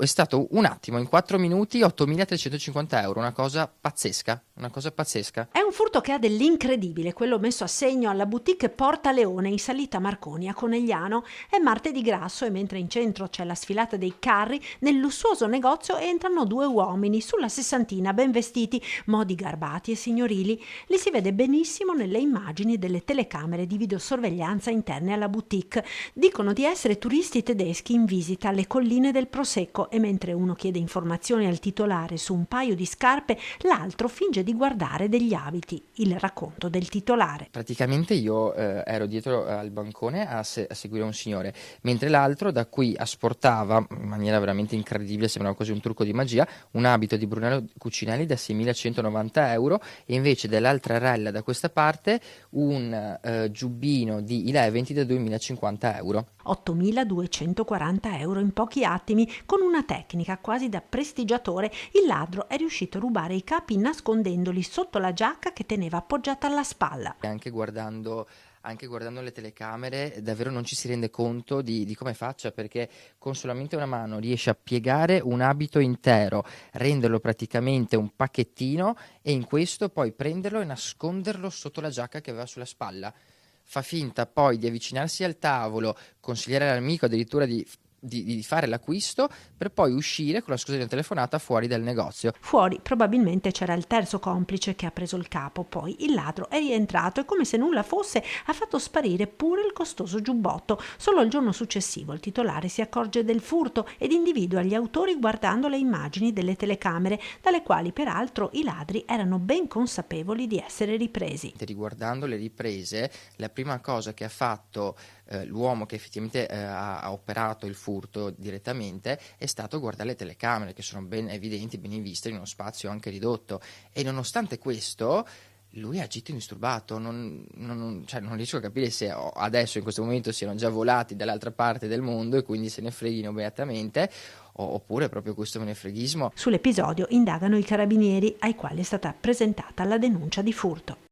È stato un attimo, in 4 minuti, 8.350 euro, una cosa pazzesca, una cosa pazzesca. È un furto che ha dell'incredibile, quello messo a segno alla boutique Porta Leone in salita Marconi a Conegliano. È martedì grasso e mentre in centro c'è la sfilata dei carri, nel lussuoso negozio entrano due uomini sulla sessantina, ben vestiti, modi garbati e signorili. Li si vede benissimo nelle immagini delle telecamere di videosorveglianza interne alla boutique. Dicono di essere turisti tedeschi in visita alle colline del Prosecco e mentre uno chiede informazioni al titolare su un paio di scarpe, l'altro finge di guardare degli abiti. Il racconto del titolare. Praticamente io ero dietro al bancone a seguire un signore, mentre l'altro da qui asportava, in maniera veramente incredibile, sembrava quasi un trucco di magia, un abito di Brunello Cucinelli da 6.190 euro e invece dall'altra rella da questa parte un giubbino di Ileventi da 2.050 euro. 8.240 euro in pochi attimi. Con una tecnica quasi da prestigiatore, il ladro è riuscito a rubare i capi nascondendoli sotto la giacca che teneva appoggiata alla spalla. E anche guardando le telecamere davvero non ci si rende conto di come faccia, perché con solamente una mano riesce a piegare un abito intero, renderlo praticamente un pacchettino e in questo poi prenderlo e nasconderlo sotto la giacca che aveva sulla spalla. Fa finta poi di avvicinarsi al tavolo, consigliare all'amico addirittura di fare l'acquisto per poi uscire con la scusa di una telefonata fuori dal negozio. Fuori probabilmente c'era il terzo complice che ha preso il capo. Poi il ladro è rientrato e, come se nulla fosse, ha fatto sparire pure il costoso giubbotto. Solo il giorno successivo il titolare si accorge del furto ed individua gli autori guardando le immagini delle telecamere, dalle quali peraltro i ladri erano ben consapevoli di essere ripresi. Riguardando le riprese, la prima cosa che ha fatto l'uomo che effettivamente ha operato il furto direttamente è stato guardare le telecamere, che sono ben evidenti, ben viste in uno spazio anche ridotto, e nonostante questo lui ha agito indisturbato. Cioè, non riesco a capire se adesso in questo momento siano già volati dall'altra parte del mondo e quindi se ne freghino beatamente, oppure proprio questo menefreghismo. Sull'episodio indagano i carabinieri, ai quali è stata presentata la denuncia di furto.